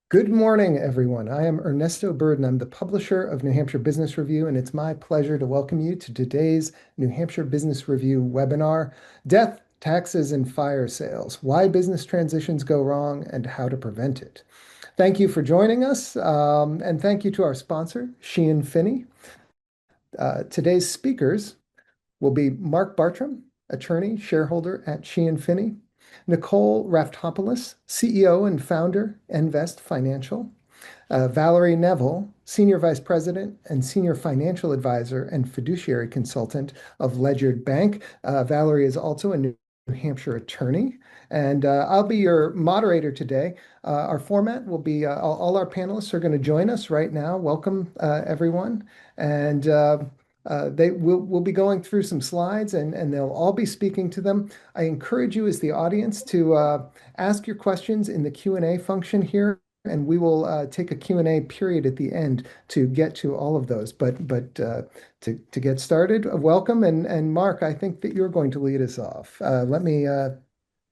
Good morning, everyone. I am Ernesto Bird, and I'm the publisher of New Hampshire Business Review, and it's my pleasure to welcome you to today's New Hampshire Business Review webinar, Death, Taxes, and Fire Sales, Why Business Transitions Go Wrong and How to Prevent It. Thank you for joining us, and thank you to our sponsor, Sheehan Finney. Today's speakers will be Mark Bartram, attorney, shareholder at Sheehan Finney, Nicole Raftopoulos, CEO and founder, Envest Financial, Valerie Neville, Senior Vice President and Senior Financial Advisor and Fiduciary Consultant of Ledyard Bank. Valerie is also a New Hampshire attorney, and I'll be your moderator today. Our format will be all our panelists are going to join us right now. Welcome, everyone. And we'll be going through some slides and they'll all be speaking to them. I encourage you as the audience to ask your questions in the Q&A function here, and we will take a Q&A period at the end to get to all of those. But to get started, welcome. And Mark, I think that you're going to lead us off. Let me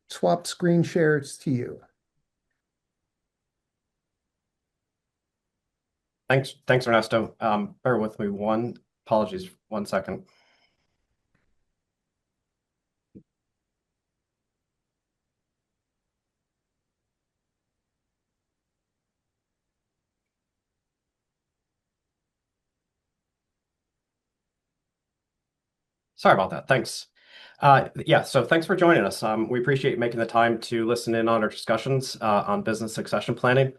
swap screen shares to you. Thanks, Ernesto. Bear with me apologies, 1 second. Sorry about that. Thanks. So thanks for joining us. We appreciate making the time to listen in on our discussions on business succession planning.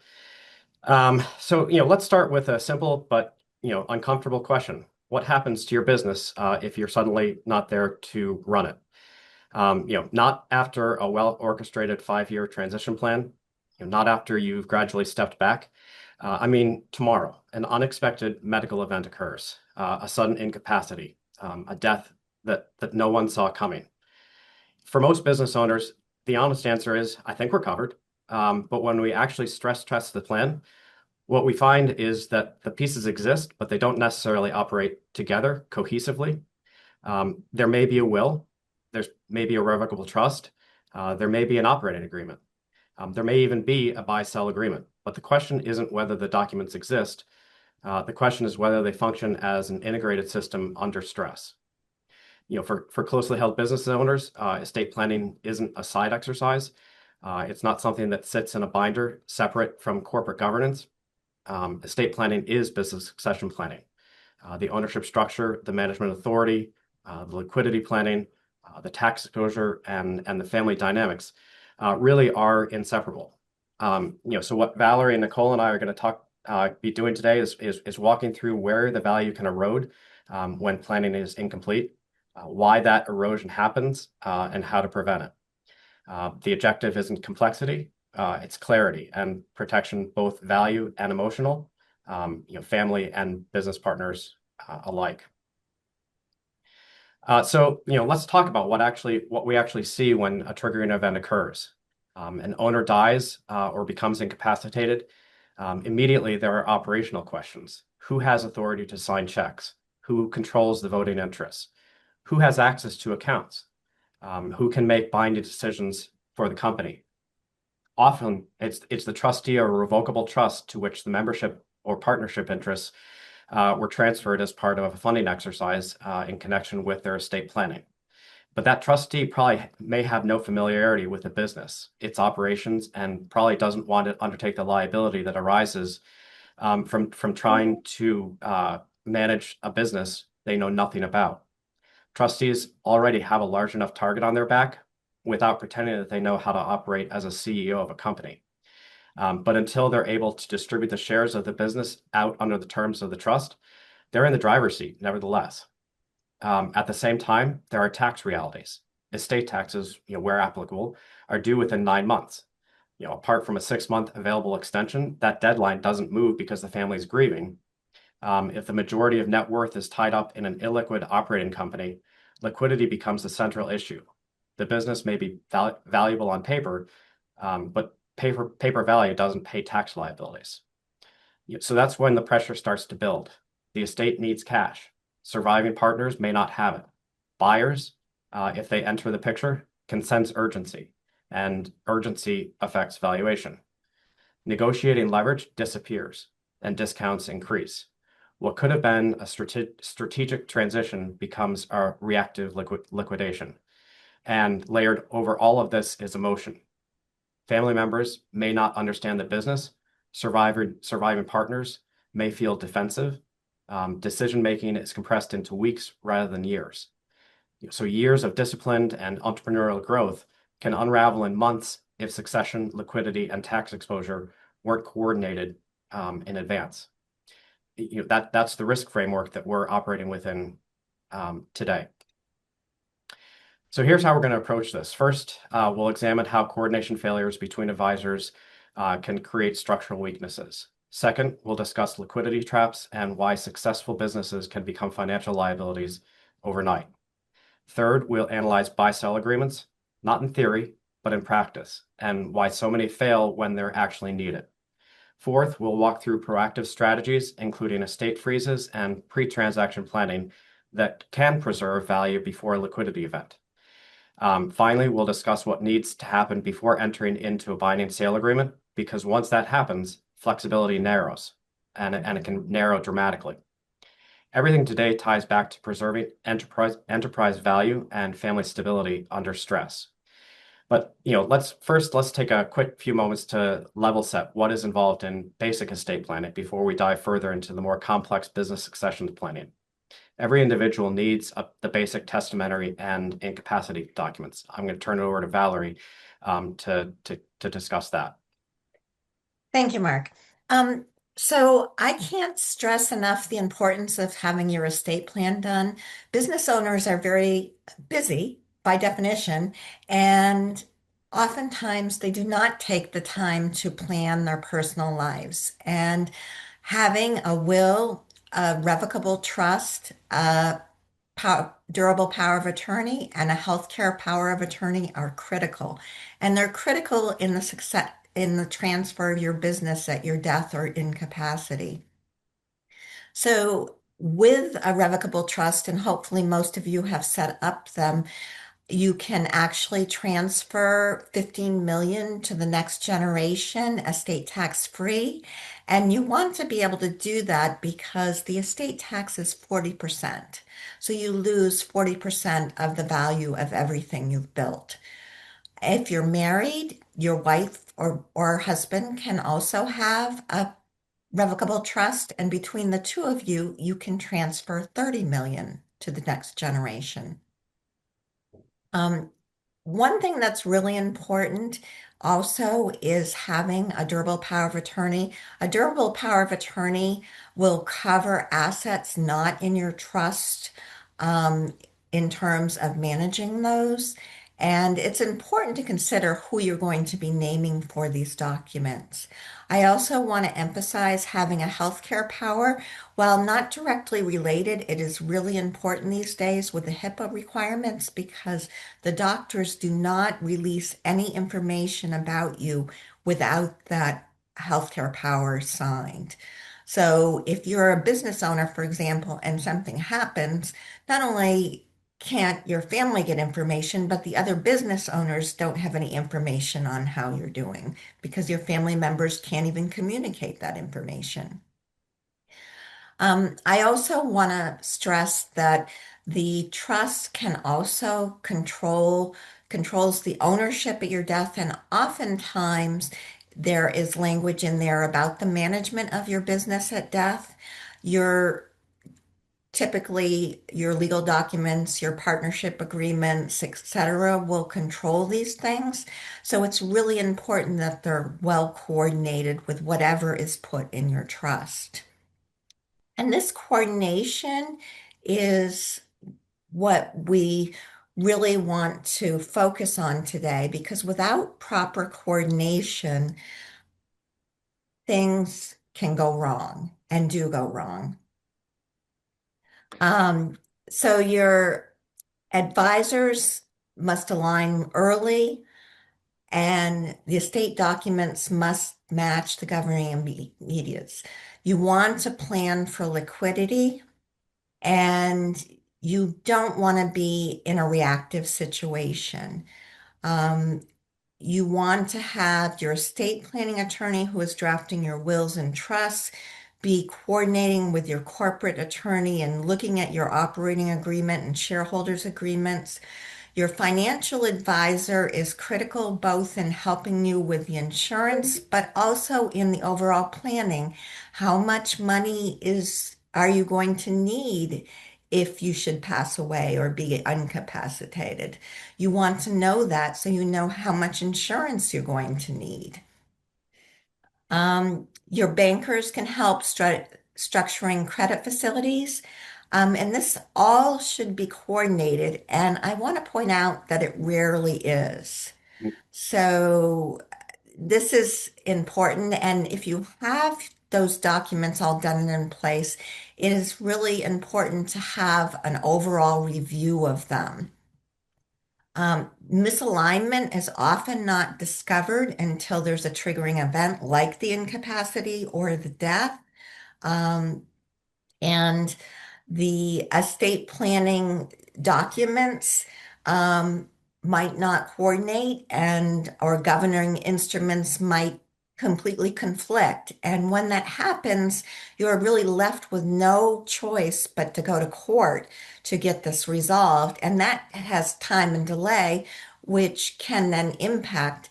Let's start with a simple but uncomfortable question. What happens to your business if you're suddenly not there to run it? Not after a well-orchestrated 5-year transition plan, not after you've gradually stepped back. I mean, tomorrow, an unexpected medical event occurs, a sudden incapacity, a death that no one saw coming. For most business owners, the honest answer is, I think we're covered. But when we actually stress test the plan, what we find is that the pieces exist, but they don't necessarily operate together cohesively. There may be a will, there's maybe a revocable trust, there may be an operating agreement. There may even be a buy-sell agreement. But the question isn't whether the documents exist. The question is whether they function as an integrated system under stress. For closely held business owners, estate planning isn't a side exercise. It's not something that sits in a binder separate from corporate governance. Estate planning is business succession planning. The ownership structure, the management authority, the liquidity planning, the tax exposure, and the family dynamics really are inseparable. So what Valerie and Nicole and I are going to be doing today is walking through where the value can erode when planning is incomplete, why that erosion happens, and how to prevent it. The objective isn't complexity, it's clarity and protection, both value and emotional, family and business partners alike. Let's talk about what we actually see when a triggering event occurs. An owner dies or becomes incapacitated. Immediately, there are operational questions. Who has authority to sign checks? Who controls the voting interests? Who has access to accounts? Who can make binding decisions for the company? Often, it's the trustee or revocable trust to which the membership or partnership interests were transferred as part of a funding exercise in connection with their estate planning. But that trustee probably may have no familiarity with the business, its operations, and probably doesn't want to undertake the liability that arises from trying to manage a business they know nothing about. Trustees already have a large enough target on their back without pretending that they know how to operate as a CEO of a company. But until they're able to distribute the shares of the business out under the terms of the trust, they're in the driver's seat, nevertheless. At the same time, there are tax realities. Estate taxes, where applicable, are due within 9 months. Apart from a 6-month available extension, that deadline doesn't move because the family is grieving. If the majority of net worth is tied up in an illiquid operating company, liquidity becomes the central issue. The business may be valuable on paper, but paper value doesn't pay tax liabilities. So that's when the pressure starts to build. The estate needs cash. Surviving partners may not have it. Buyers, if they enter the picture, can sense urgency, and urgency affects valuation. Negotiating leverage disappears and discounts increase. What could have been a strategic transition becomes a reactive liquidation. And layered over all of this is emotion. Family members may not understand the business. Surviving partners may feel defensive. Decision making is compressed into weeks rather than years. So years of disciplined and entrepreneurial growth can unravel in months if succession, liquidity, and tax exposure weren't coordinated in advance. That's the risk framework that we're operating within today. So here's how we're going to approach this. First, we'll examine how coordination failures between advisors can create structural weaknesses. Second, we'll discuss liquidity traps and why successful businesses can become financial liabilities overnight. Third, we'll analyze buy-sell agreements, not in theory, but in practice, and why so many fail when they're actually needed. Fourth, we'll walk through proactive strategies, including estate freezes and pre-transaction planning that can preserve value before a liquidity event. Finally, we'll discuss what needs to happen before entering into a binding sale agreement, because once that happens, flexibility narrows, and it can narrow dramatically. Everything today ties back to preserving enterprise value and family stability under stress. But let's take a quick few moments to level set what is involved in basic estate planning before we dive further into the more complex business succession planning. Every individual needs the basic testamentary and incapacity documents. I'm going to turn it over to Valerie to discuss that. Thank you, Mark. So I can't stress enough the importance of having your estate plan done. Business owners are very busy by definition, and oftentimes they do not take the time to plan their personal lives. And having a will, a revocable trust, a durable power of attorney, and a healthcare power of attorney are critical. And they're critical in the success in the transfer of your business at your death or incapacity. So with a revocable trust, and hopefully most of you have set up them, you can actually transfer 15 million to the next generation, estate tax free. And you want to be able to do that because the estate tax is 40%. So you lose 40% of the value of everything you've built. If you're married, your wife or husband can also have a revocable trust, and between the two of you, you can transfer 30 million to the next generation. One thing that's really important also is having a durable power of attorney. A durable power of attorney will cover assets not in your trust, um, in terms of managing those. And it's important to consider who you're going to be naming for these documents. I also want to emphasize having a healthcare power. While not directly related, it is really important these days with the HIPAA requirements because the doctors do not release any information about you without that healthcare power signed. So if you're a business owner, for example, and something happens, not only can't your family get information, but the other business owners don't have any information on how you're doing because your family members can't even communicate that information. I also want to stress that the trust can also controls the ownership at your death, and oftentimes there is language in there about the management of your business at death. Your typically your legal documents, your partnership agreements, etc., will control these things. So it's really important that they're well coordinated with whatever is put in your trust. And this coordination is what we really want to focus on today because without proper coordination, things can go wrong and do go wrong. Um, so your advisors must align early, and the estate documents must match the governing immediates. You want to plan for liquidity, and you don't want to be in a reactive situation. Um, you want to have your estate planning attorney who is drafting your wills and trusts be coordinating with your corporate attorney and looking at your operating agreement and shareholders agreements. Your financial advisor is critical both in helping you with the insurance, but also in the overall planning. How much money are you going to need if you should pass away or be incapacitated? You want to know that so you know how much insurance you're going to need. Your bankers can help structuring credit facilities. And this all should be coordinated. And I want to point out that it rarely is. So this is important. And if you have those documents all done and in place, it is really important to have an overall review of them. Misalignment is often not discovered until there's a triggering event like the incapacity or the death. Um, and the estate planning documents um, might not coordinate and or governing instruments might completely conflict. And when that happens, you're really left with no choice but to go to court to get this resolved. And that has time and delay, which can then impact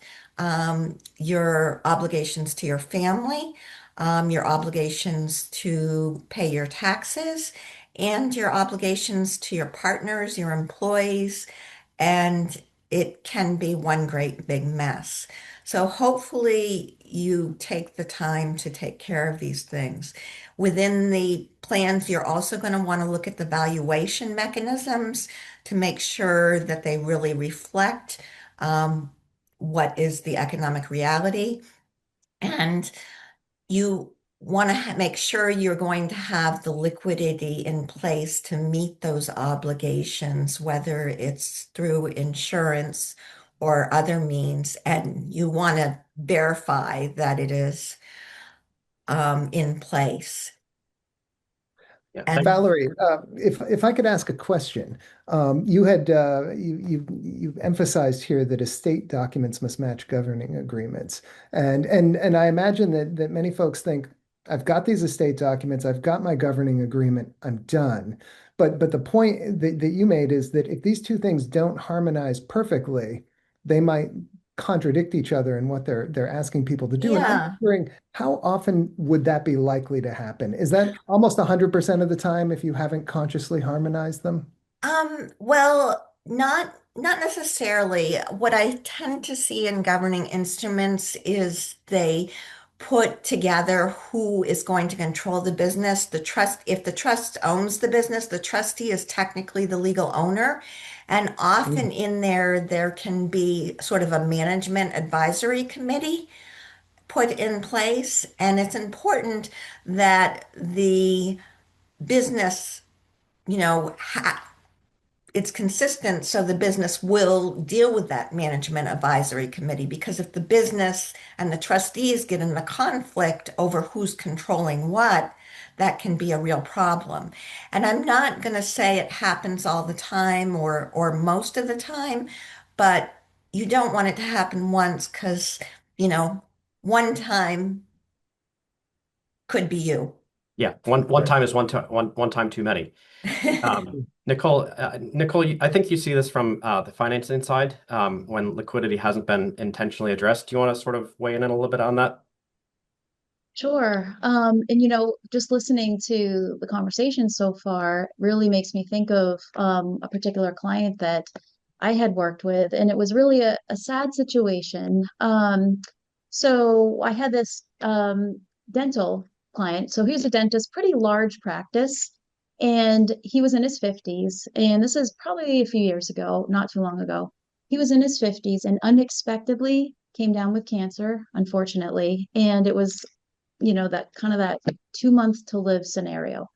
your obligations to your family, your obligations to pay your taxes, and your obligations to your partners, your employees, and it can be one great big mess. So hopefully you take the time to take care of these things. Within the plans, you're also going to want to look at the valuation mechanisms to make sure that they really reflect um, what is the economic reality. And you want to make sure you're going to have the liquidity in place to meet those obligations, whether it's through insurance or other means, and you want to verify that it is in place. Yeah, thank. And Valerie, if I could ask a question, you emphasized here that estate documents must match governing agreements, and I imagine that many folks think I've got these estate documents, I've got my governing agreement, I'm done. But the point that you made is that if these two things don't harmonize perfectly, they might contradict each other in what they're asking people to do. And I'm yeah, wondering, how often would that be likely to happen? Is that almost 100% of the time if you haven't consciously harmonized them? well, not necessarily. What I tend to see in governing instruments is they put together who is going to control the business. The trust, if the trust owns the business, the trustee is technically the legal owner. And often Mm. in there can be sort of a management advisory committee put in place. And it's important that the business, you know, it's consistent so the business will deal with that management advisory committee because if the business and the trustees get in a conflict over who's controlling what, that can be a real problem. And I'm not going to say it happens all the time or most of the time, but you don't want it to happen once because, you know, one time could be you. Yeah, one Sure. time is one time too many. Nicole, I think you see this from the financing side when liquidity hasn't been intentionally addressed. Do you want to sort of weigh in a little bit on that? Sure. And just listening to the conversation so far really makes me think of a particular client that I had worked with, and it was really a sad situation. So I had this dental client. So he was a dentist, pretty large practice, and he was in his 50s. And this is probably a few years ago, not too long ago. He was in his 50s and unexpectedly came down with cancer, unfortunately. And it was that kind of that 2 months to live scenario. Mm.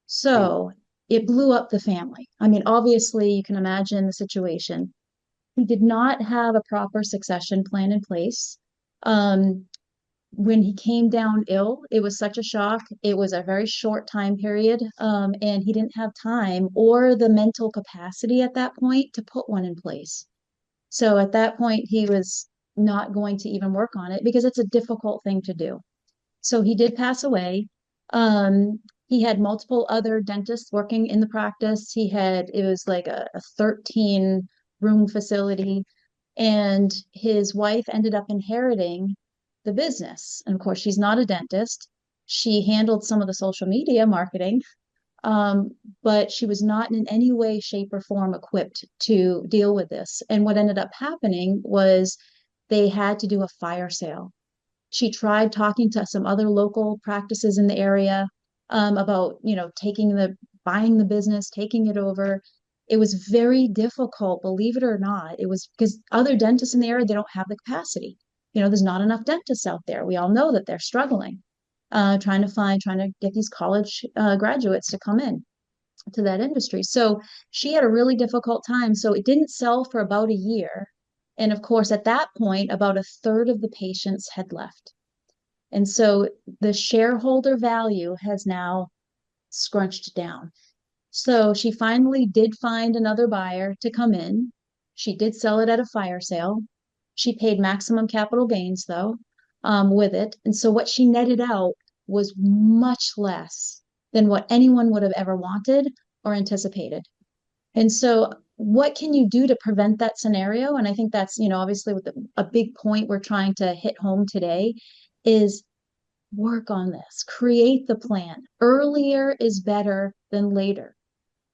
So it blew up the family. I mean, obviously, you can imagine the situation. He did not have a proper succession plan in place. Um, when he came down ill, it was such a shock. It was a very short time period, and he didn't have time or the mental capacity at that point to put one in place. So at that point, he was not going to even work on it because it's a difficult thing to do. So he did pass away. He had multiple other dentists working in the practice. It was like a 13 room facility, and his wife ended up inheriting the business. And of course, she's not a dentist. She handled some of the social media marketing, um, but she was not in any way, shape, or form equipped to deal with this. And what ended up happening was they had to do a fire sale. She tried talking to some other local practices in the area, about, buying the business, taking it over. It was very difficult, believe it or not. It was because other dentists in the area, they don't have the capacity. There's not enough dentists out there. We all know that they're struggling, trying to get these college graduates to come in to that industry. So she had a really difficult time. So it didn't sell for about a year. And of course, at that point, about a third of the patients had left. And so the shareholder value has now scrunched down. So she finally did find another buyer to come in. She did sell it at a fire sale. She paid maximum capital gains, though, with it. And so what she netted out was much less than what anyone would have ever wanted or anticipated. And so, what can you do to prevent that scenario? And I think that's, obviously a big point we're trying to hit home today is work on this, create the plan. Earlier is better than later.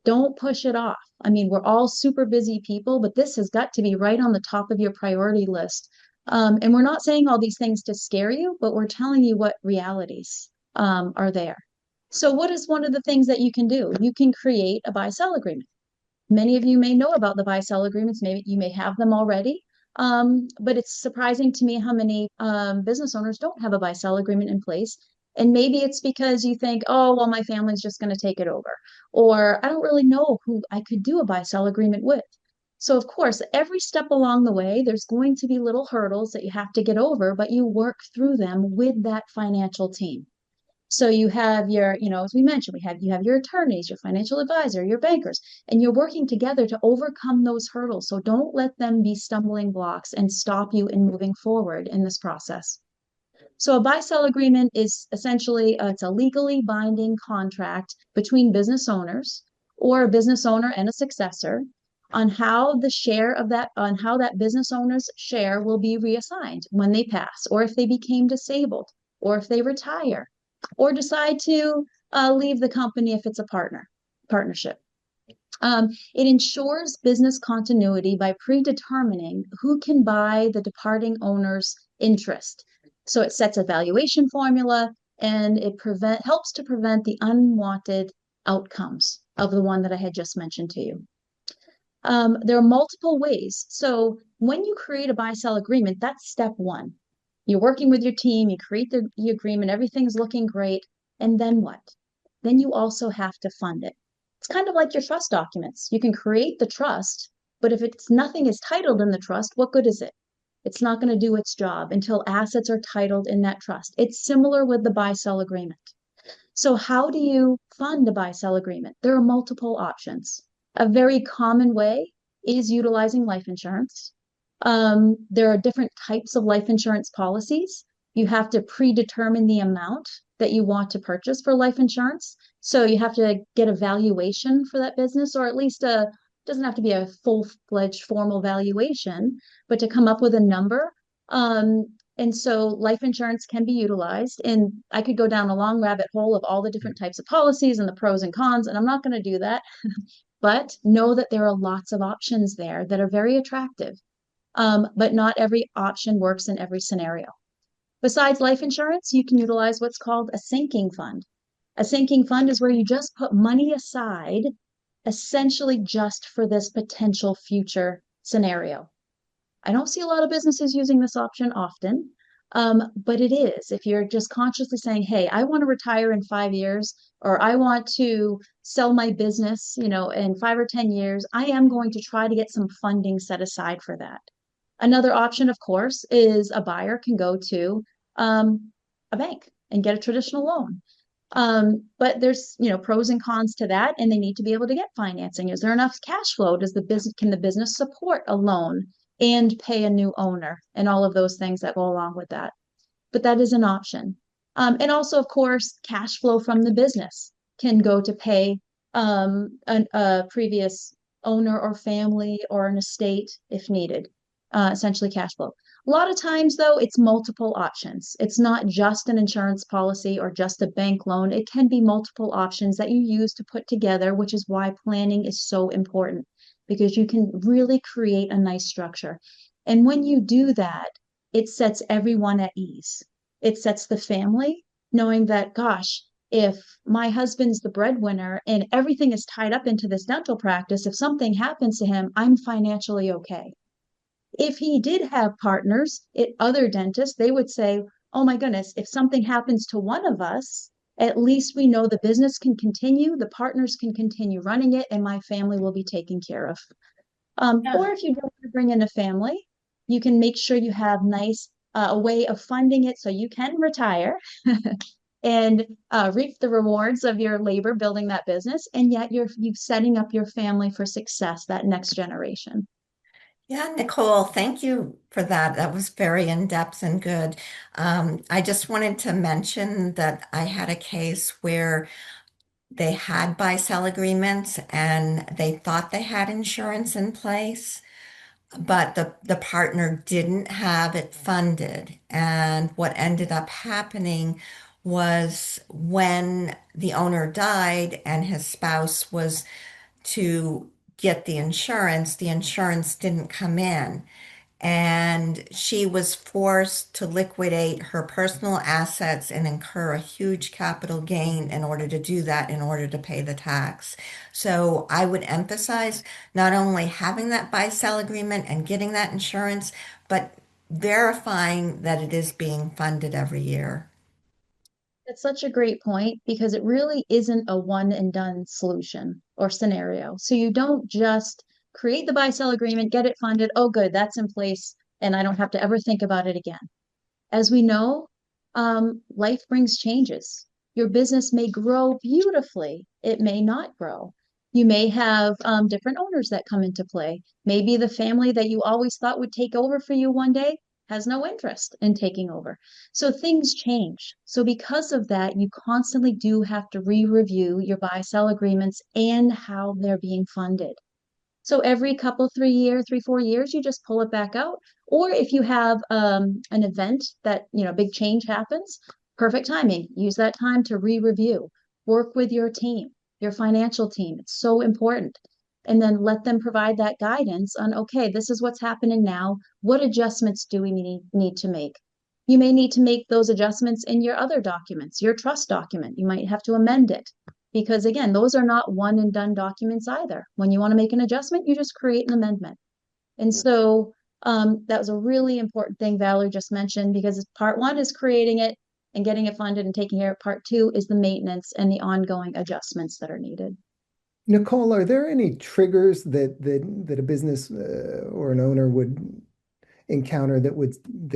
Don't push it off. I mean, we're all super busy people, but this has got to be right on the top of your priority list. And we're not saying all these things to scare you, but we're telling you what realities are there. So, what is one of the things that you can do? You can create a buy-sell agreement. Many of you may know about the buy-sell agreements. Maybe you may have them already. But it's surprising to me how many business owners don't have a buy-sell agreement in place. And maybe it's because you think, oh, well, my family's just going to take it over. Or I don't really know who I could do a buy-sell agreement with. So, of course, every step along the way, there's going to be little hurdles that you have to get over, but you work through them with that financial team. So you have your, as we mentioned, you have your attorneys, your financial advisor, your bankers, and you're working together to overcome those hurdles. So don't let them be stumbling blocks and stop you in moving forward in this process. So a buy-sell agreement is essentially it's a legally binding contract between business owners or a business owner and a successor on how that business owner's share will be reassigned when they pass, or if they became disabled, or if they retire, or decide to leave the company if it's a partnership. It ensures business continuity by predetermining who can buy the departing owner's interest. So it sets a valuation formula, and it helps to prevent the unwanted outcomes of the one that I had just mentioned to you. There are multiple ways. So when you create a buy-sell agreement, that's step one. You're working with your team, you create the agreement, everything's looking great. And then what? Then you also have to fund it. It's kind of like your trust documents. You can create the trust, but if nothing is titled in the trust, what good is it? It's not going to do its job until assets are titled in that trust. It's similar with the buy-sell agreement. So how do you fund a buy-sell agreement? There are multiple options. A very common way is utilizing life insurance. There are different types of life insurance policies. You have to predetermine the amount that you want to purchase for life insurance. So you have to get a valuation for that business, or at least doesn't have to be a full-fledged formal valuation, but to come up with a number. And so life insurance can be utilized. And I could go down a long rabbit hole of all the different types of policies and the pros and cons, and I'm not going to do that. But know that there are lots of options there that are very attractive. But not every option works in every scenario. Besides life insurance, you can utilize what's called a sinking fund. A sinking fund is where you just put money aside, essentially just for this potential future scenario. I don't see a lot of businesses using this option often, but it is. If you're just consciously saying, hey, I want to retire in 5 years, or I want to sell my business, in 5 or 10 years, I am going to try to get some funding set aside for that. Another option, of course, is a buyer can go to a bank and get a traditional loan. But there's, pros and cons to that, and they need to be able to get financing. Is there enough cash flow? Can the business support a loan and pay a new owner and all of those things that go along with that. But that is an option. And also, of course, cash flow from the business can go to pay a previous owner or family or an estate if needed, essentially cash flow. A lot of times, though, it's multiple options. It's not just an insurance policy or just a bank loan. It can be multiple options that you use to put together, which is why planning is so important because you can really create a nice structure. And when you do that, it sets everyone at ease. It sets the family knowing that, gosh, if my husband's the breadwinner and everything is tied up into this dental practice, if something happens to him, I'm financially okay. If he did have partners at other dentists, they would say, oh my goodness, if something happens to one of us, at least we know the business can continue, the partners can continue running it, and my family will be taken care of. Yeah. Or if you don't want to bring in a family, you can make sure you have nice a way of funding it so you can retire and reap the rewards of your labor building that business, and yet you're setting up your family for success, that next generation. Yeah, Nicole, thank you for that. That was very in-depth and good. I just wanted to mention that I had a case where they had buy-sell agreements and they thought they had insurance in place, but the partner didn't have it funded. And what ended up happening was when the owner died and his spouse was to get the insurance didn't come in. And she was forced to liquidate her personal assets and incur a huge capital gain in order to do that, in order to pay the tax. So I would emphasize not only having that buy-sell agreement and getting that insurance, but verifying that it is being funded every year. That's such a great point because it really isn't a one and done solution or scenario. So you don't just create the buy sell agreement, get it funded. Oh, good, that's in place, and I don't have to ever think about it again. As we know, life brings changes. Your business may grow beautifully, it may not grow. You may have different owners that come into play. Maybe the family that you always thought would take over for you one day has no interest in taking over. So things change. So, because of that, you constantly do have to re review your buy sell agreements and how they're being funded. So every couple, 3 year, 3, 4 years, you just pull it back out. Or if you have an event that, big change happens, perfect timing. Use that time to re-review. Work with your team, your financial team. It's so important. And then let them provide that guidance on, okay, this is what's happening now. What adjustments do we need to make? You may need to make those adjustments in your other documents, your trust document. You might have to amend it because again, those are not one and done documents either. When you want to make an adjustment, you just create an amendment. And so that was a really important thing Valerie just mentioned because part one is creating it and getting it funded and taking care of. Part two is the maintenance and the ongoing adjustments that are needed. Nicole, are there any triggers that a business or an owner would encounter that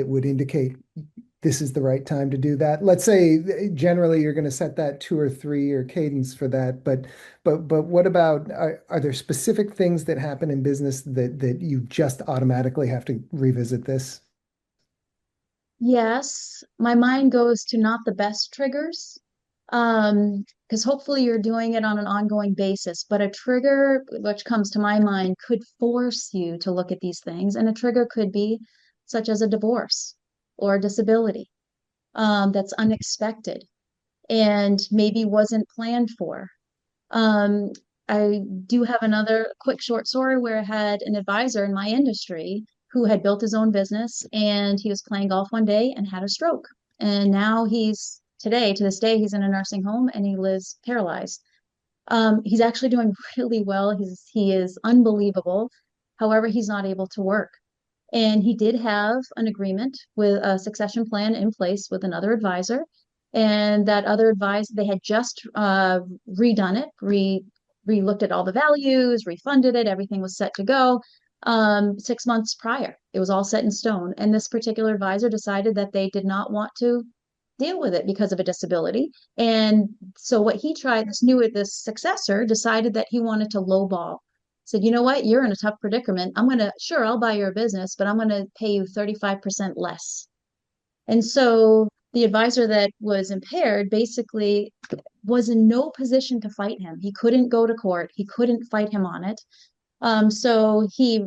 would indicate this is the right time to do that? Let's say generally you're going to set that 2 or 3 year cadence for that, but what about are there specific things that happen in business that you just automatically have to revisit this? Yes, my mind goes to not the best triggers, because hopefully you're doing it on an ongoing basis. But a trigger, which comes to my mind, could force you to look at these things. And a trigger could be such as a divorce or a disability, that's unexpected and maybe wasn't planned for. Um, I do have another quick short story where I had an advisor in my industry who had built his own business and he was playing golf one day and had a stroke. And now to this day, he's in a nursing home and he lives paralyzed. He's actually doing really well. He is unbelievable. However, he's not able to work. And he did have an agreement with a succession plan in place with another advisor. And that other advisor, they had just redone it, re-looked at all the values, refunded it, everything was set to go 6 months prior. It was all set in stone. And this particular advisor decided that they did not want to deal with it because of a disability. And so what he tried, this successor decided that he wanted to lowball said, you know what, you're in a tough predicament. Sure, I'll buy your business, but I'm going to pay you 35% less. And so the advisor that was impaired basically was in no position to fight him. He couldn't go to court. He couldn't fight him on it. So he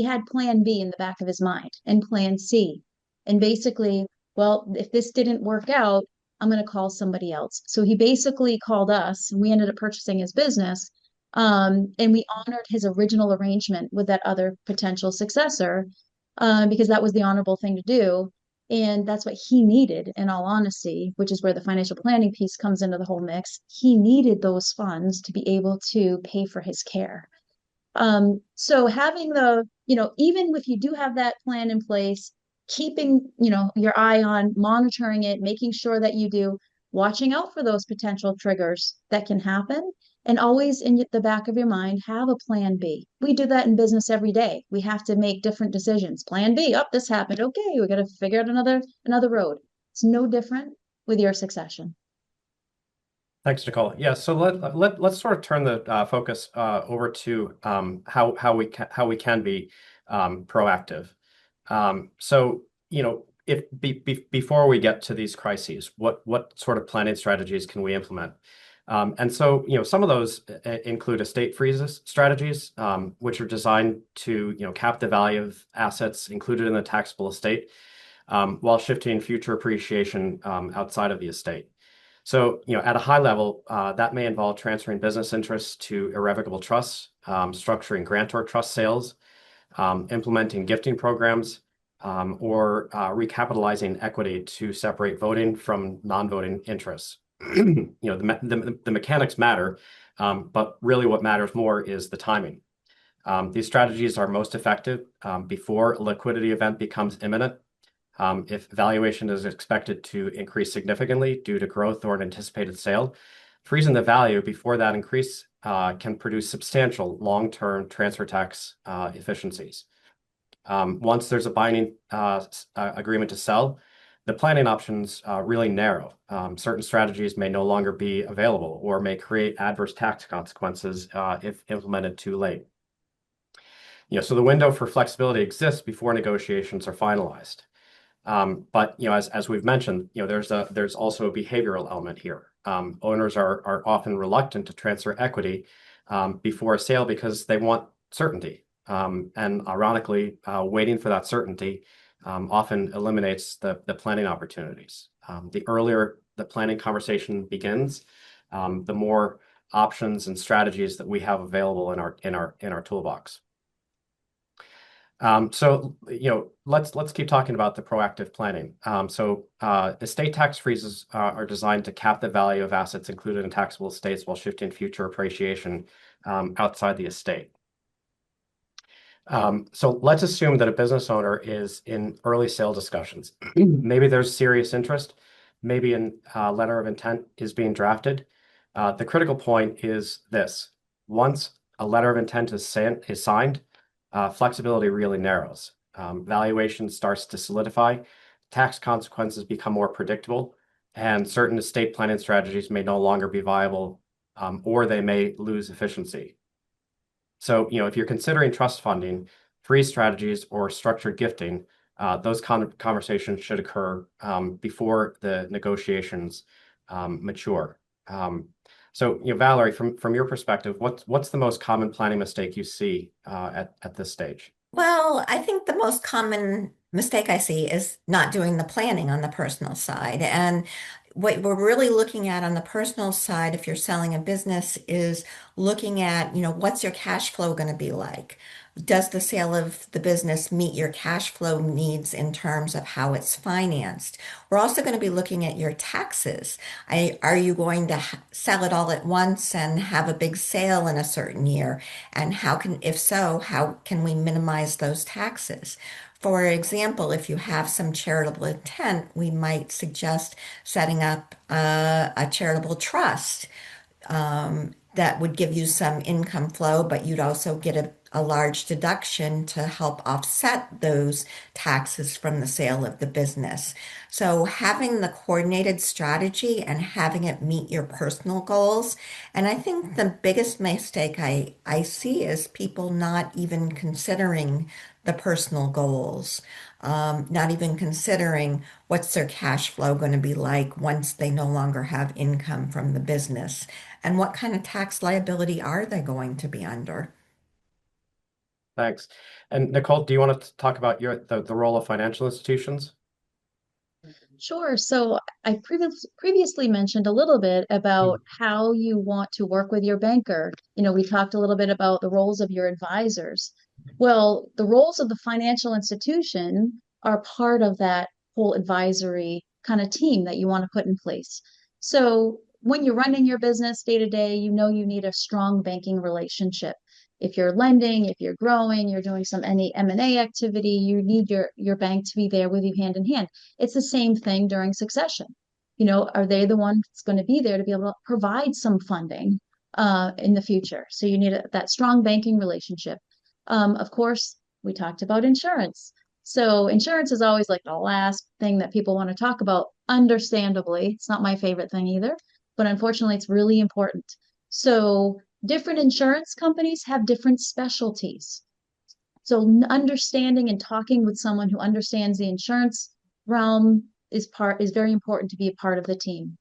had plan B in the back of his mind and plan C. And basically, well, if this didn't work out, I'm going to call somebody else. So he basically called us and we ended up purchasing his business. And we honored his original arrangement with that other potential successor, because that was the honorable thing to do. And that's what he needed, in all honesty, which is where the financial planning piece comes into the whole mix. He needed those funds to be able to pay for his care. So having even if you do have that plan in place, keeping, your eye on monitoring it, making sure that you do, watching out for those potential triggers that can happen, and always in the back of your mind, have a plan B. We do that in business every day. We have to make different decisions. Plan B, oh, this happened. Okay, we got to figure out another road. It's no different with your succession. Thanks, Nicole. Yeah, so let's sort of turn the focus over to how we can be proactive. So if before we get to these crises, what sort of planning strategies can we implement? And so some of those include estate freezes strategies, which are designed to cap the value of assets included in the taxable estate, while shifting future appreciation outside of the estate. So, at a high level, that may involve transferring business interests to irrevocable trusts, structuring grantor trust sales, implementing gifting programs, or recapitalizing equity to separate voting from non-voting interests. The mechanics matter, but really what matters more is the timing. These strategies are most effective before a liquidity event becomes imminent. If valuation is expected to increase significantly due to growth or an anticipated sale, freezing the value before that increase can produce substantial long-term transfer tax efficiencies. Once there's a binding agreement to sell, the planning options really narrow. Certain strategies may no longer be available or may create adverse tax consequences if implemented too late. So the window for flexibility exists before negotiations are finalized. But as we've mentioned, there's also a behavioral element here. Owners are often reluctant to transfer equity before a sale because they want certainty. And ironically, waiting for that certainty often eliminates the planning opportunities. The earlier the planning conversation begins, the more options and strategies that we have available in our toolbox. So let's keep talking about the proactive planning. Estate tax freezes are designed to cap the value of assets included in taxable estates while shifting future appreciation outside the estate. So let's assume that a business owner is in early sale discussions. Maybe there's serious interest. Maybe a letter of intent is being drafted. The critical point is this: once a letter of intent is signed, flexibility really narrows. Valuation starts to solidify, tax consequences become more predictable, and certain estate planning strategies may no longer be viable, or they may lose efficiency. So, if you're considering trust funding, freeze strategies, or structured gifting, those conversations should occur before the negotiations mature. So, Valerie, from your perspective, what's the most common planning mistake you see at this stage? Well, I think the most common mistake I see is not doing the planning on the personal side. And what we're really looking at on the personal side, if you're selling a business, is looking at, what's your cash flow going to be like? Does the sale of the business meet your cash flow needs in terms of how it's financed? We're also going to be looking at your taxes. Are you going to sell it all at once and have a big sale in a certain year? And if so, how can we minimize those taxes? For example, if you have some charitable intent, we might suggest setting up a charitable trust that would give you some income flow, but you'd also get a large deduction to help offset those taxes from the sale of the business. So having the coordinated strategy and having it meet your personal goals. And I think the biggest mistake I see is people not even considering the personal goals, not even considering what's their cash flow going to be like once they no longer have income from the business, and what kind of tax liability are they going to be under. Thanks. And Nicole, do you want to talk about the role of financial institutions? Sure. So I previously mentioned a little bit about how you want to work with your banker. We talked a little bit about the roles of your advisors. Well, the roles of the financial institution are part of that whole advisory kind of team that you want to put in place. So when you're running your business day to day, you need a strong banking relationship. If you're lending, if you're growing, you're doing any M&A activity, you need your bank to be there with you hand in hand. It's the same thing during succession. Are they the one that's going to be there to be able to provide some funding in the future? So you need that strong banking relationship. Of course, we talked about insurance. So insurance is always like the last thing that people want to talk about. Understandably, it's not my favorite thing either, but unfortunately, it's really important. So different insurance companies have different specialties. So understanding and talking with someone who understands the insurance realm is very important to be a part of the team.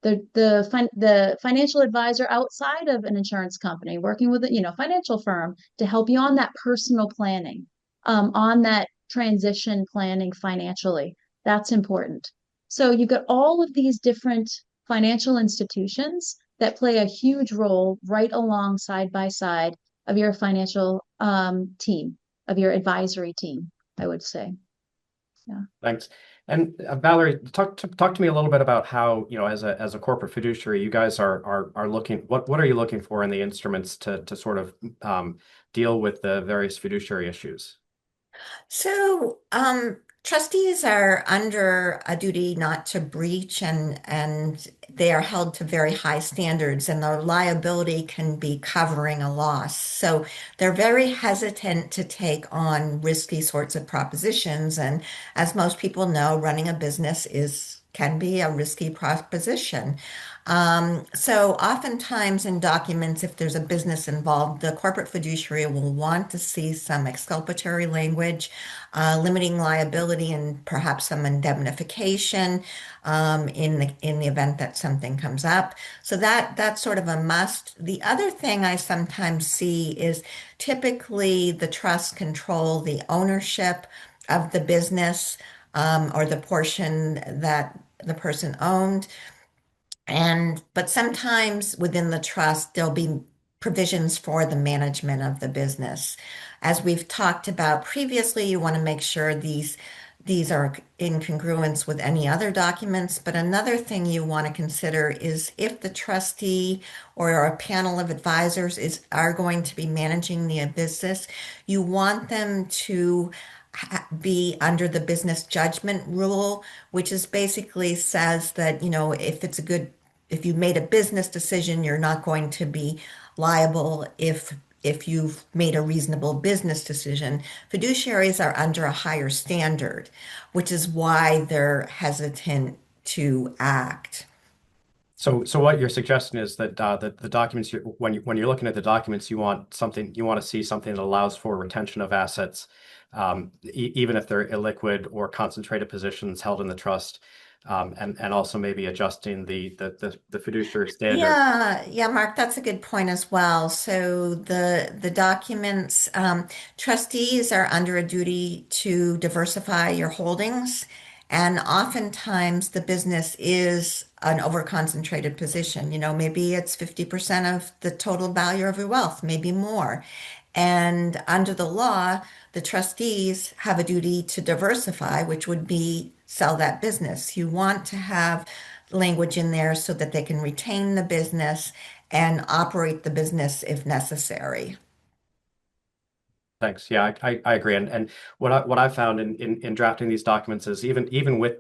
The financial advisor outside of an insurance company, working with a financial firm to help you on that personal planning, on that transition planning financially. That's important. So you've got all of these different financial institutions that play a huge role right along side by side of your financial team, of your advisory team, I would say. Yeah. Thanks. And Valerie, talk to me a little bit about how, as a corporate fiduciary, you guys are looking, what are you looking for in the instruments to sort of deal with the various fiduciary issues? So, trustees are under a duty not to breach, and they are held to very high standards, and the liability can be covering a loss. So they're very hesitant to take on risky sorts of propositions. And as most people know, running a business can be a risky proposition. So oftentimes in documents, if there's a business involved, the corporate fiduciary will want to see some exculpatory language, limiting liability and perhaps some indemnification in the event that something comes up. So that's sort of a must. The other thing I sometimes see is typically the trust control the ownership of the business, or the portion that the person owned. But sometimes within the trust, there'll be provisions for the management of the business. As we've talked about previously, you want to make sure these are in congruence with any other documents. But another thing you want to consider is if the trustee or a panel of advisors are going to be managing the business, you want them to be under the business judgment rule, which is basically says that, if you made a business decision, you're not going to be liable if you've made a reasonable business decision. Fiduciaries are under a higher standard, which is why they're hesitant to act. So what you're suggesting is that the documents when you're looking at the documents, you want to see something that allows for retention of assets, even if they're illiquid or concentrated positions held in the trust, and also maybe adjusting the fiduciary standard. Yeah, Mark, that's a good point as well. So the documents, trustees are under a duty to diversify your holdings, and oftentimes the business is an overconcentrated position. Maybe it's 50% of the total value of your wealth, maybe more. And under the law, the trustees have a duty to diversify, which would be sell that business. You want to have language in there so that they can retain the business and operate the business if necessary. Thanks. Yeah, I agree. And what I found in drafting these documents is even with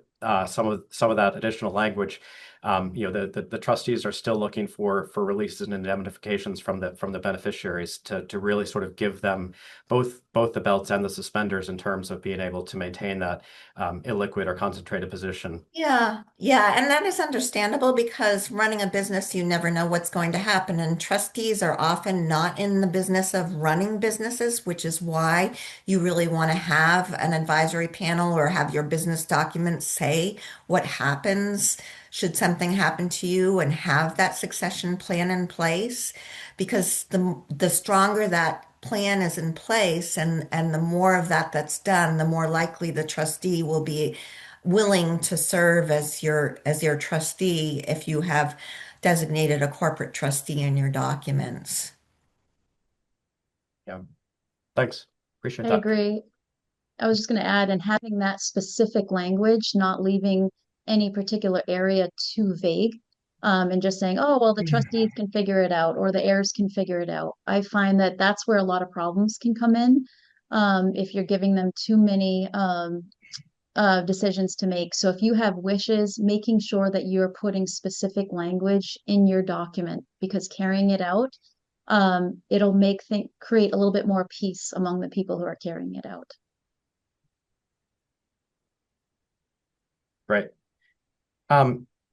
some of that additional language, the trustees are still looking for releases and indemnifications from the beneficiaries to really sort of give them both the belts and the suspenders in terms of being able to maintain that illiquid or concentrated position. Yeah, yeah, and that is understandable because running a business, you never know what's going to happen. And trustees are often not in the business of running businesses, which is why you really want to have an advisory panel or have your business documents say what happens should something happen to you and have that succession plan in place. Because the stronger that plan is in place and the more of that that's done, the more likely the trustee will be willing to serve as your trustee if you have designated a corporate trustee in your documents. Yeah, thanks. Appreciate I that. agree. I was just going to add, and having that specific language, not leaving any particular area too vague, and just saying, oh, well, the trustees can figure it out or the heirs can figure it out. I find that that's where a lot of problems can come in, if you're giving them too many decisions to make. So if you have wishes, making sure that you're putting specific language in your document because carrying it out, it'll create a little bit more peace among the people who are carrying it out. Great.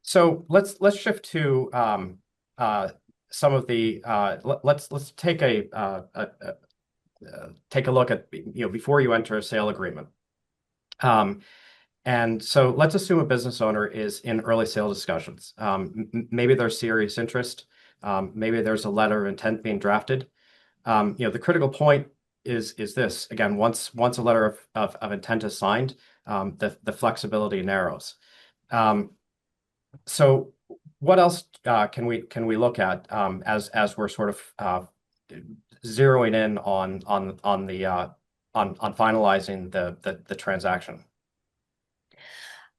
So let's shift to some of the let's take take a look at before you enter a sale agreement. And so let's assume a business owner is in early sale discussions. Maybe there's serious interest. Maybe there's a letter of intent being drafted. The critical point is this. Again, once a letter of intent is signed, the flexibility narrows. So what else can we look at as we're sort of zeroing in on finalizing the transaction?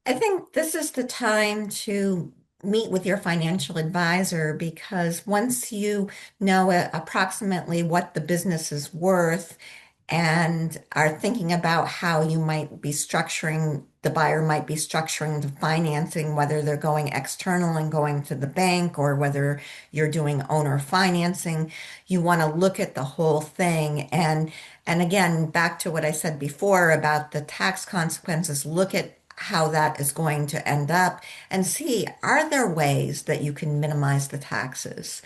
I think this is the time to meet with your financial advisor because once you know approximately what the business is worth and are thinking about how you might be structuring, the buyer might be structuring the financing, whether they're going external and going to the bank or whether you're doing owner financing, you want to look at the whole thing. And again, back to what I said before about the tax consequences, look at how that is going to end up and see, are there ways that you can minimize the taxes?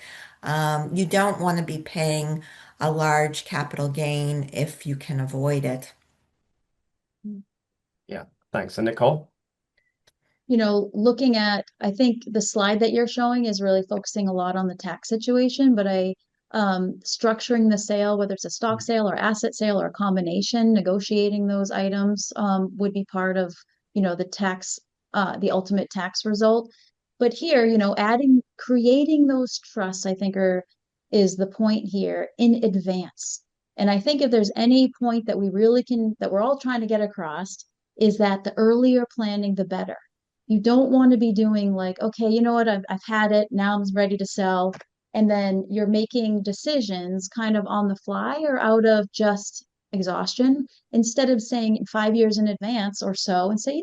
You don't want to be paying a large capital gain if you can avoid it. Yeah, thanks. And Nicole? Looking at, I think the slide that you're showing is really focusing a lot on the tax situation, but structuring the sale, whether it's a stock sale or asset sale or a combination, negotiating those items, would be part of, the ultimate tax result. But here, creating those trusts, I think is the point here in advance. And I think if there's any point that that we're all trying to get across is that the earlier planning, the better. You don't want to be doing like, okay, you know what, I've had it, now I'm ready to sell. And then you're making decisions kind of on the fly or out of just exhaustion instead of saying 5 years in advance or so and say,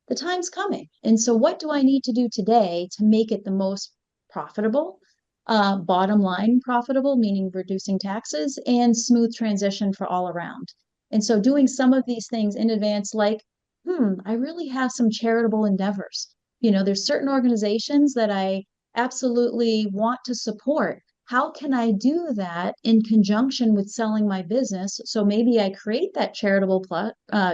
the time's coming. And so what do I need to do today to make it the most profitable, bottom line profitable, meaning reducing taxes and smooth transition for all around. And so doing some of these things in advance, like I really have some charitable endeavors. There's certain organizations that I absolutely want to support. How can I do that in conjunction with selling my business? So maybe I create that charitable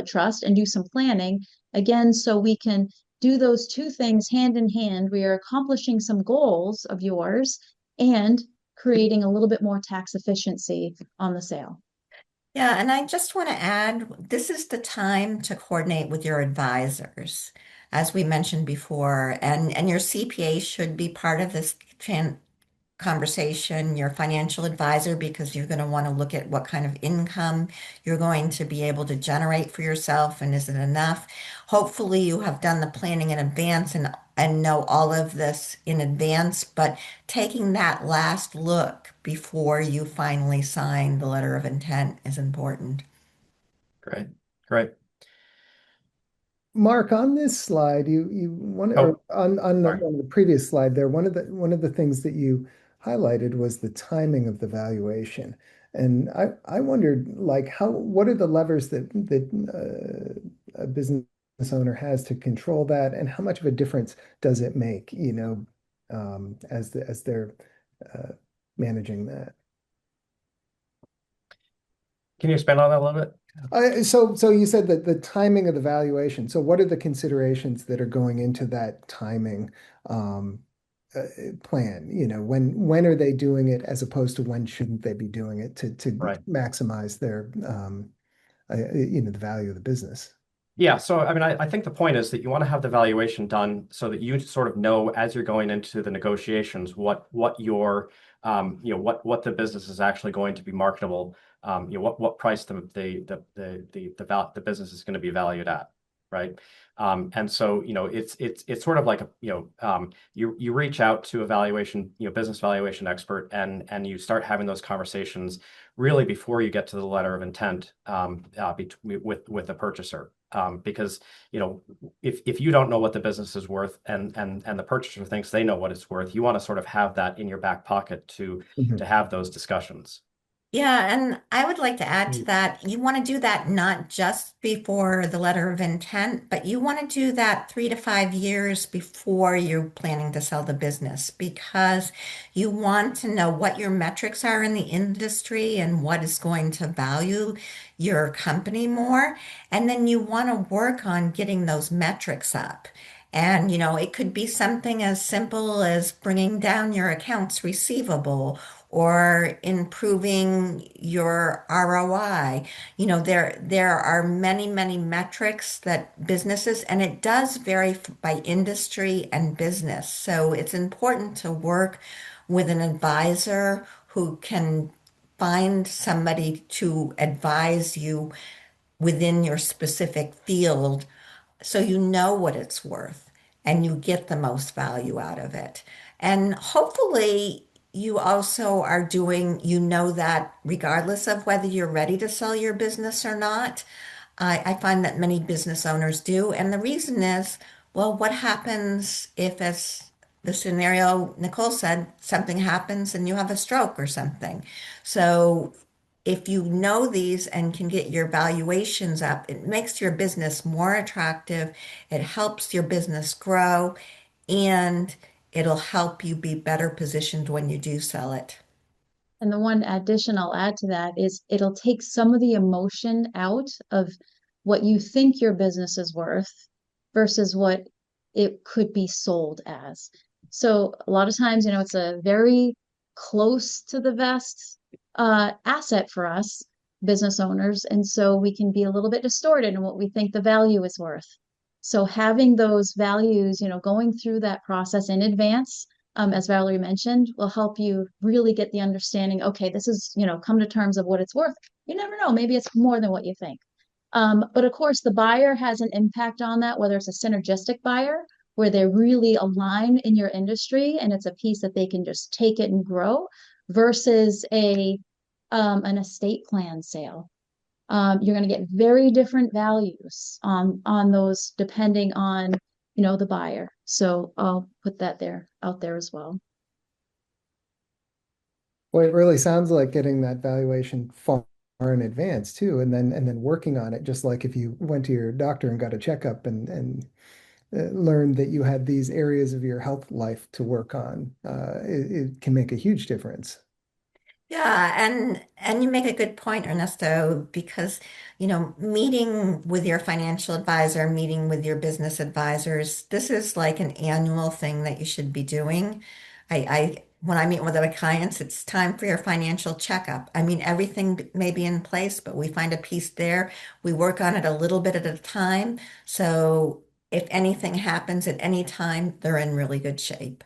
trust and do some planning again, so we can do those two things hand in hand. We are accomplishing some goals of yours and creating a little bit more tax efficiency on the sale. Yeah, and I just want to add, this is the time to coordinate with your advisors, as we mentioned before, and your CPA should be part of this conversation, your financial advisor, because you're going to want to look at what kind of income you're going to be able to generate for yourself and is it enough? Hopefully you have done the planning in advance and know all of this in advance, but taking that last look before you finally sign the letter of intent is important. Great. Great. Mark, on this slide, you one or Oh, on sorry. one of the previous slide there, one of the things that you highlighted was the timing of the valuation. And I wondered, like, what are the levers that a business owner has to control that, and how much of a difference does it make, as they're uh, managing that? Can you expand on that a little bit? So you said that the timing of the valuation. So what are the considerations that are going into that timing um, uh, plan? When are they doing it as opposed to when shouldn't they be doing it to Right. maximize their the value of the business? Yeah, so I mean, I think the point is that you want to have the valuation done so that you sort of know as you're going into the negotiations what your what the business is actually going to be marketable, what price the business is going to be valued at, right? And so it's sort of like you reach out to a valuation business valuation expert and you start having those conversations really before you get to the letter of intent with the purchaser. Because if you don't know what the business is worth and the purchaser thinks they know what it's worth, you want to sort of have that in your back pocket to Mhm. have those discussions. Yeah, and I would like to add to that, you want to do that not just before the letter of intent, but you want to do that 3 to 5 years before you're planning to sell the business because you want to know what your metrics are in the industry and what is going to value your company more. And then you want to work on getting those metrics up. And, it could be something as simple as bringing down your accounts receivable or improving your ROI. There are many, many metrics that businesses, and it does vary by industry and business. So it's important to work with an advisor who can find somebody to advise you within your specific field so you know what it's worth and you get the most value out of it. And hopefully, you also are doing, that regardless of whether you're ready to sell your business or not. I find that many business owners do. And the reason is, well, what happens if, as the scenario Nicole said, something happens and you have a stroke or something? So if you know these and can get your valuations up, it makes your business more attractive. It helps your business grow and it'll help you be better positioned when you do sell it. And the one addition I'll add to that is it'll take some of the emotion out of what you think your business is worth versus what it could be sold as. So a lot of times, it's a very close to the vest asset for us business owners. And so we can be a little bit distorted in what we think the value is worth. So having those values, going through that process in advance as Valerie mentioned, will help you really get the understanding. Okay, this is, come to terms of what it's worth. You never know. Maybe it's more than what you think. But of course, the buyer has an impact on that, whether it's a synergistic buyer where they really align in your industry and it's a piece that they can just take it and grow versus an estate plan sale. You're going to get very different values on those depending on the buyer. So I'll put that there out there as well. Well, it really sounds like getting that valuation far in advance too, and then working on it, just like if you went to your doctor and got a checkup and learned that you had these areas of your health life to work on. It can make a huge difference. Yeah, and you make a good point, Ernesto, because meeting with your financial advisor, meeting with your business advisors, this is like an annual thing that you should be doing. I when I meet with other clients, it's time for your financial checkup. I mean, everything may be in place, but we find a piece there. We work on it a little bit at a time. So if anything happens at any time, they're in really good shape.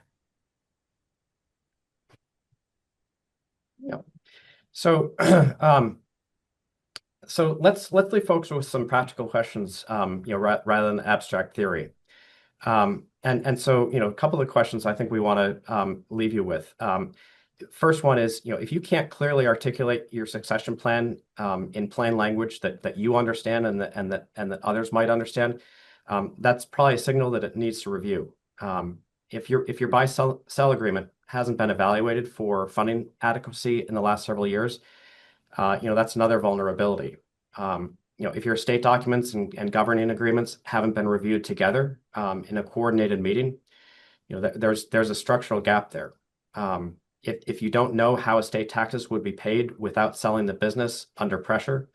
Yeah. So so let's leave folks with some practical questions, rather than abstract theory. And so, a couple of questions I think we want to leave you with. First one is, if you can't clearly articulate your succession plan in plain language that you understand and that others might understand, that's probably a signal that it needs to review. If your buy-sell agreement hasn't been evaluated for funding adequacy in the last several years, that's another vulnerability. If your estate documents and governing agreements haven't been reviewed together in a coordinated meeting, there's a structural gap there. If you don't know how estate taxes would be paid without selling the business under pressure,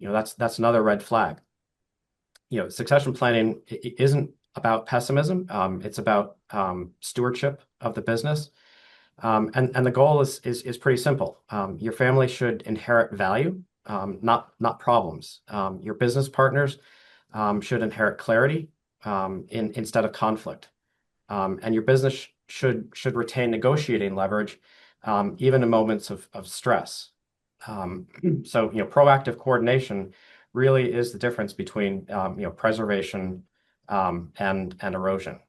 that's another red flag. Succession planning isn't about pessimism. It's about stewardship of the business. And the goal is pretty simple. Your family should inherit value, not problems. Your business partners should inherit clarity instead of conflict. And your business should retain negotiating leverage even in moments of stress. So proactive coordination really is the difference between preservation and erosion.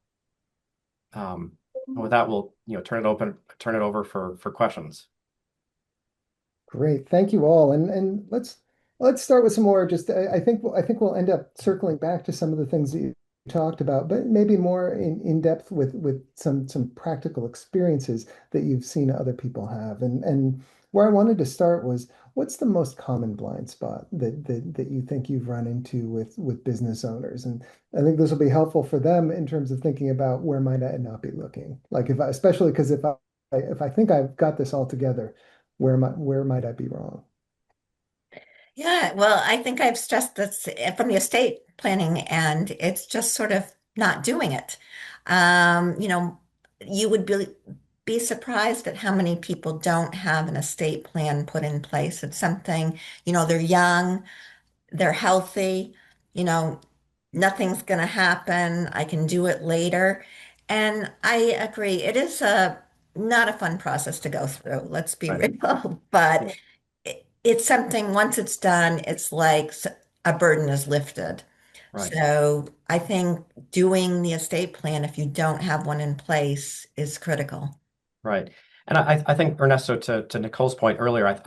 With that, we'll turn it over for questions. Great, thank you all. And let's start with some more. Just I think we'll end up circling back to some of the things that you talked about, but maybe more in depth with some practical experiences that you've seen other people have. And where I wanted to start was, what's the most common blind spot that you think you've run into with business owners? And I think this will be helpful for them in terms of thinking about where might I not be looking. Like especially because if I think I've got this all together, where might I be wrong? Yeah, well, I think I've stressed this from the estate planning, and it's just sort of not doing it. Um, you know, you would be surprised at how many people don't have an estate plan put in place. It's something, they're young, they're healthy, you know, nothing's going to happen. I can do it later. And I agree, it is not a fun process to go through, let's be Right. real, but it's something, once it's done, it's like a burden is lifted. Right. So I think doing the estate plan, if you don't have one in place, is critical. Right. And I think, Ernesto, to Nicole's point earlier,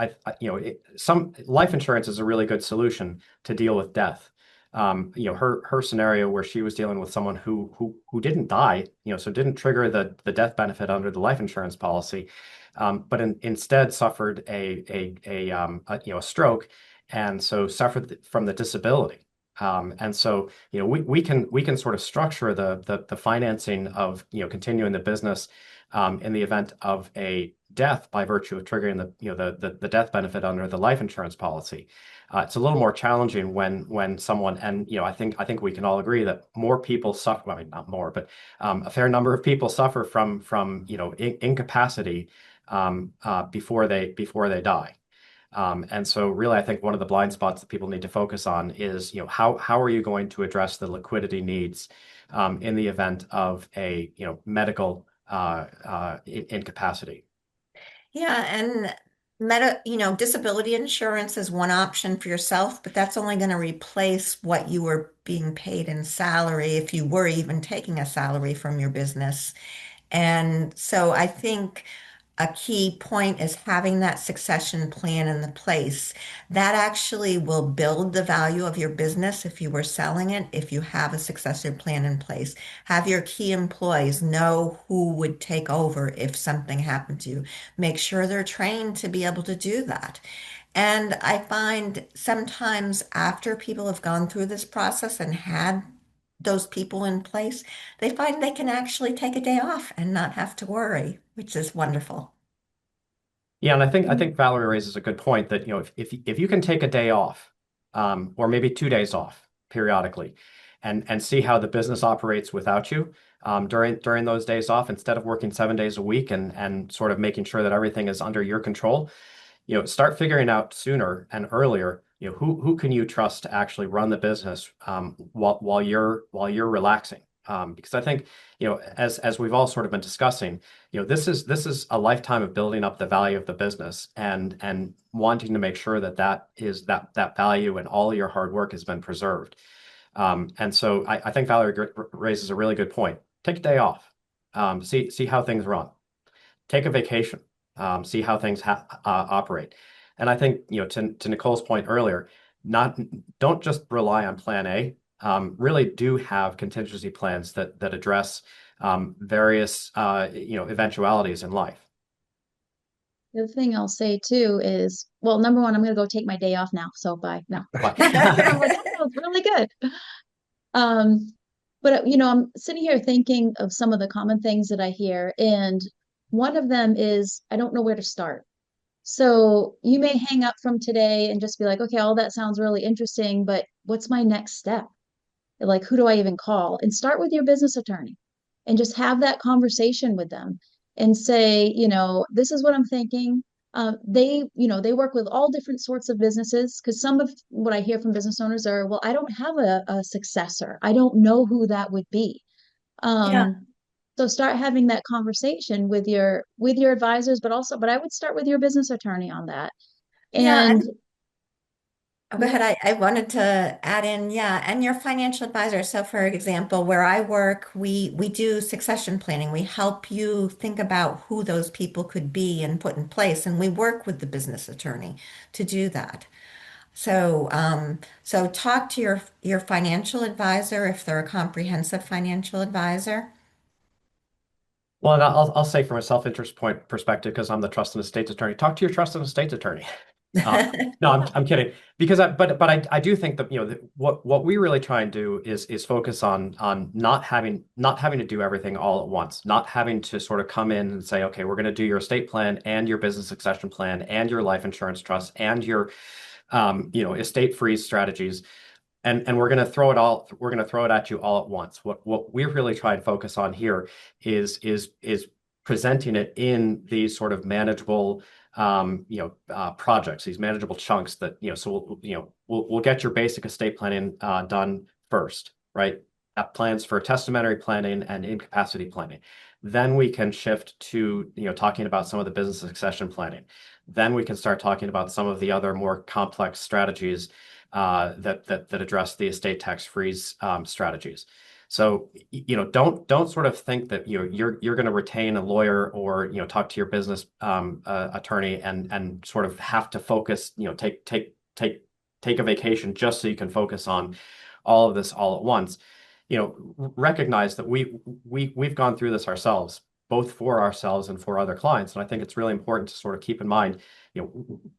some life insurance is a really good solution to deal with death. Her scenario where she was dealing with someone who didn't die, so didn't trigger the death benefit under the life insurance policy, but instead suffered a stroke, and so suffered from the disability. And so, we can sort of structure the financing of continuing the business in the event of a death by virtue of triggering the death benefit under the life insurance policy. It's a little more challenging when someone, and I think we can all agree that more people suffer. Well, I mean, not more, but a fair number of people suffer from incapacity before they die. And so really, I think one of the blind spots that people need to focus on is, how are you going to address the liquidity needs in the event of a medical incapacity? Yeah, and disability insurance is one option for yourself, but that's only going to replace what you were being paid in salary if you were even taking a salary from your business. And so I think a key point is having that succession plan in the place. That actually will build the value of your business if you were selling it, if you have a successor plan in place. Have your key employees know who would take over if something happened to you. Make sure they're trained to be able to do that. And I find sometimes after people have gone through this process and had those people in place, they find they can actually take a day off and not have to worry, which is wonderful. Yeah, and I think Valerie raises a good point that if you can take a day off, or maybe 2 days off periodically, and see how the business operates without you during those days off, instead of working 7 days a week and sort of making sure that everything is under your control, start figuring out sooner and earlier, who can you trust to actually run the business while you're relaxing. Because I think, as we've all sort of been discussing, this is a lifetime of building up the value of the business and wanting to make sure that value and all your hard work has been preserved. And so I think Valerie raises a really good point. Take a day off, see how things run. Take a vacation, see how things operate. And I think, to Nicole's point earlier, not don't just rely on plan A. really do have contingency plans that address various eventualities in life. The other thing I'll say too is, well, number one, I'm gonna go take my day off now. So bye. No. But I'm like, that sounds really good. Um, but I'm sitting here thinking of some of the common things that I hear, and one of them is I don't know where to start. So you may hang up from today and just be like, okay, all that sounds really interesting, but what's my next step? Like, who do I even call? And start with your business attorney and just have that conversation with them and say, this is what I'm thinking. They work with all different sorts of businesses because some of what I hear from business owners are, well, I don't have a successor. I don't know who that would be. Yeah, So start having that conversation with your advisors, but I would start with your business attorney on that. yeah. And Oh, go yeah, ahead. I wanted to add in, yeah, and your financial advisor. So, for example, where I work, we do succession planning. We help you think about who those people could be and put in place, and we work with the business attorney to do that. So talk to your financial advisor if they're a comprehensive financial advisor. well, and I'll say from a self-interest point perspective, because I'm the trust and estates attorney, talk to your trust and estates attorney. No, I'm kidding. Because I do think that what we really try and do is focus on not having to do everything all at once, not having to sort of come in and say, okay, we're going to do your estate plan and your business succession plan and your life insurance trust and your estate freeze strategies, and we're going to throw it at you all at once. What we really try and focus on here is presenting it in these sort of manageable projects, these manageable chunks that so we'll get your basic estate planning done first, right? Plans for testamentary planning and incapacity planning. Then we can shift to talking about some of the business succession planning. Then we can start talking about some of the other more complex strategies that address the estate tax freeze strategies. So don't sort of think that you're going to retain a lawyer or talk to your business attorney and sort of have to focus, take a vacation just so you can focus on all of this all at once. Recognize that we've gone through this ourselves, both for ourselves and for other clients. And I think it's really important to sort of keep in mind,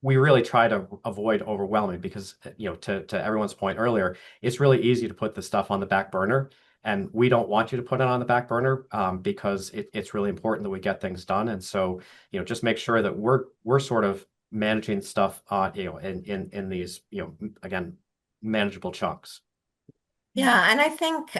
we really try to avoid overwhelming because, to everyone's point earlier, it's really easy to put the stuff on the back burner. And we don't want you to put it on the back burner because it's really important that we get things done. And so, just make sure that we're sort of managing stuff, in these, again, manageable chunks. Yeah, and I think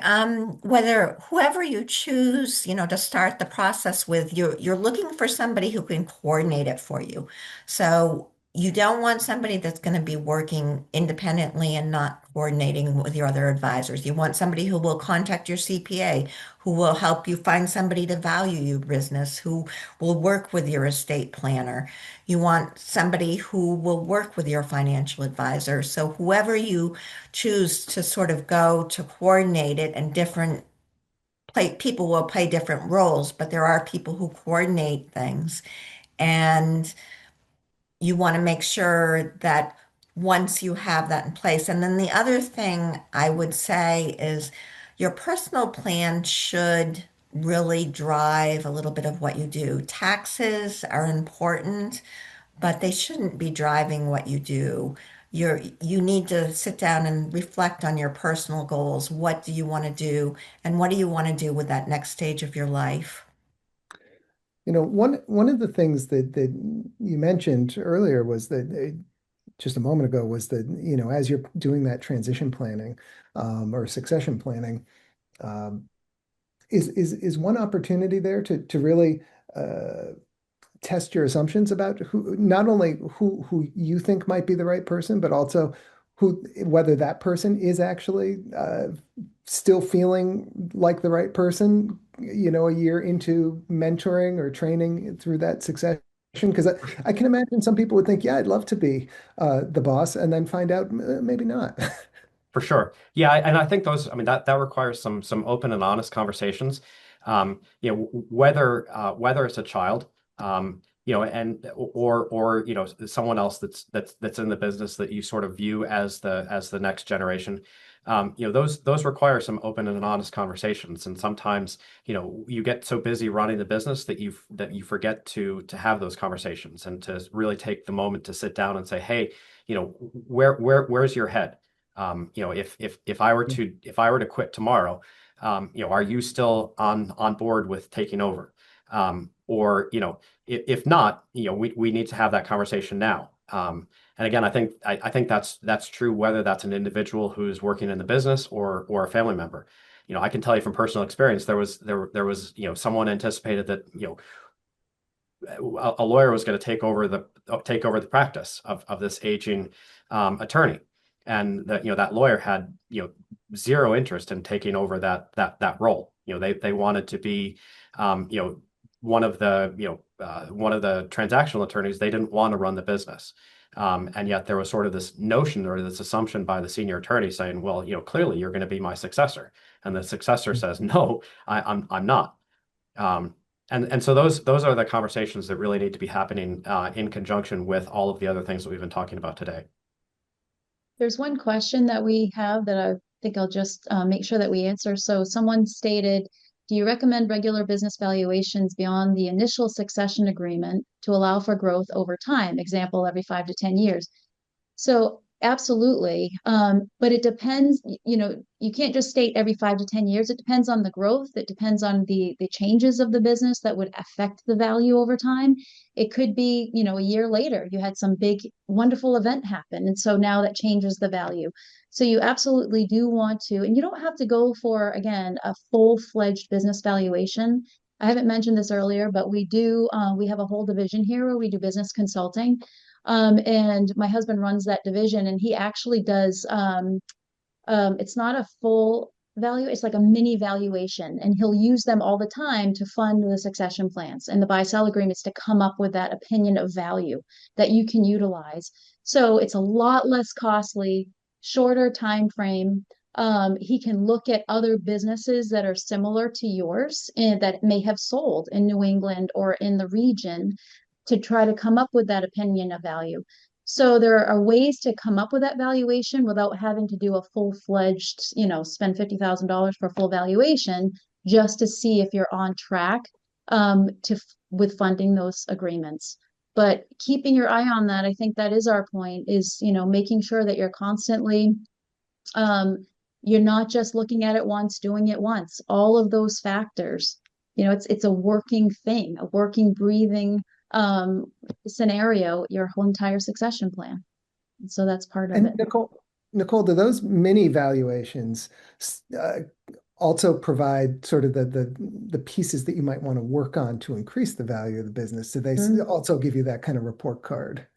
whether whoever you choose, to start the process with, you're looking for somebody who can coordinate it for you. So you don't want somebody that's going to be working independently and not coordinating with your other advisors. You want somebody who will contact your CPA, who will help you find somebody to value your business, who will work with your estate planner. You want somebody who will work with your financial advisor. So whoever you choose to sort of go to coordinate it, and different people will play different roles, but there are people who coordinate things. And you want to make sure that once you have that in place. And then the other thing I would say is your personal plan should really drive a little bit of what you do. Taxes are important, but they shouldn't be driving what you do. You need to sit down and reflect on your personal goals. What do you want to do? And what do you want to do with that next stage of your life? One of the things that you mentioned earlier was that just a moment ago was that as you're doing that transition planning or succession planning, um, is one opportunity there to really test your assumptions about who not only who you think might be the right person, but also whether that person is actually still feeling like the right person, a year into mentoring or training through that succession. Because I can imagine some people would think, yeah, I'd love to be the boss, and then find out maybe not. For sure. Yeah, and I think those, I mean, that requires some open and honest conversations. Whether it's a child, and or someone else that's in the business that you sort of view as the next generation. those require some open and honest conversations. And sometimes, you get so busy running the business that you forget to have those conversations and to really take the moment to sit down and say, hey, where's your head? If I were to quit tomorrow, are you still on board with taking over? Or, if not, we need to have that conversation now. And again, I think that's true whether that's an individual who's working in the business or a family member. I can tell you from personal experience, there was someone anticipated that a lawyer was going to take over the practice of this aging attorney, and that lawyer had zero interest in taking over that role. They wanted to be one of the transactional attorneys. They didn't want to run the business. And yet there was sort of this notion or this assumption by the senior attorney saying, well, clearly you're going to be my successor. And the successor says, no, I'm not. And so those are the conversations that really need to be happening in conjunction with all of the other things that we've been talking about today. There's one question that we have that I think I'll just make sure that we answer. So someone stated, do you recommend regular business valuations beyond the initial succession agreement to allow for growth over time? Example, every 5 to 10 years. So absolutely. But it depends, you can't just state every 5 to 10 years. It depends on the growth. It depends on the changes of the business that would affect the value over time. It could be, a year later, you had some big, wonderful event happen. And so now that changes the value. So you absolutely do want to, and you don't have to go for, again, a full-fledged business valuation. I haven't mentioned this earlier, but we have a whole division here where we do business consulting. And my husband runs that division, and he actually does, it's not a full value, it's like a mini valuation, and he'll use them all the time to fund the succession plans and the buy-sell agreements to come up with that opinion of value that you can utilize. So it's a lot less costly, shorter time frame. He can look at other businesses that are similar to yours and that may have sold in New England or in the region to try to come up with that opinion of value. So there are ways to come up with that valuation without having to do a full-fledged, spend $50,000 for full valuation just to see if you're on track with funding those agreements. But keeping your eye on that, I think that is our point, is making sure that you're constantly you're not just looking at it once, doing it once. All of those factors, it's a working thing, a working, breathing scenario, your whole entire succession plan. And so that's part of And it. Nicole, do those mini valuations uh, also provide sort of the pieces that you might want to work on to increase the value of the business? Do they also give you that kind of report card?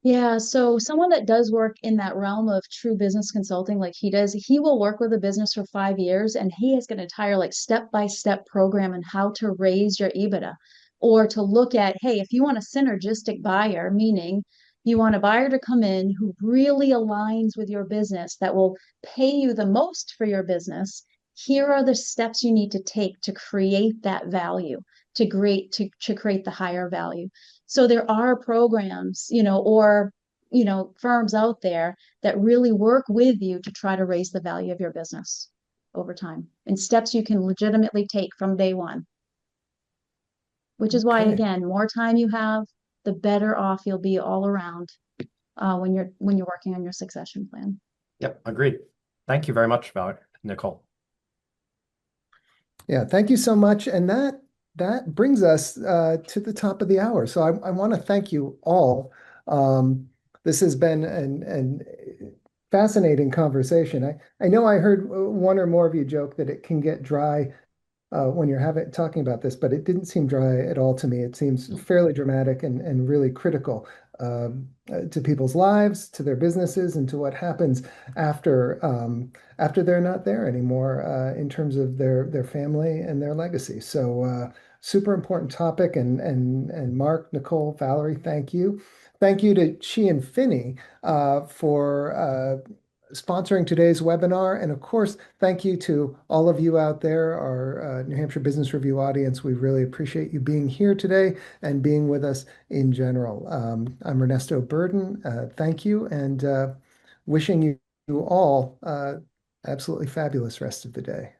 Yeah, so someone that does work in that realm of true business consulting, like he does, he will work with a business for 5 years and he has an entire like step-by-step program on how to raise your EBITDA or to look at, hey, if you want a synergistic buyer, meaning you want a buyer to come in who really aligns with your business, that will pay you the most for your business, here are the steps you need to take to create that value, to create the higher value. So there are programs, or, firms out there that really work with you to try to raise the value of your business over time and steps you can legitimately take from day one, which is why, Okay. again, more time you have, the better off you'll be all around when you're working on your succession plan. Yep, agreed. Thank you very much, Nicole. Yeah, thank you so much. And that brings us to the top of the hour. So I want to thank you all. This has been an fascinating conversation. I know I heard one or more of you joke that it can get dry when you're talking about this, but it didn't seem dry at all to me. It seems fairly dramatic and really critical to people's lives, to their businesses, and to what happens after they're not there anymore in terms of their family and their legacy. So super important topic. And Mark, Nicole, Valerie, thank you. Thank you to Chi and Finney for sponsoring today's webinar. And of course, thank you to all of you out there, our New Hampshire Business Review audience. We really appreciate you being here today and being with us in general. I'm Ernesto Burden. Thank you, and wishing you all Absolutely fabulous rest of the day.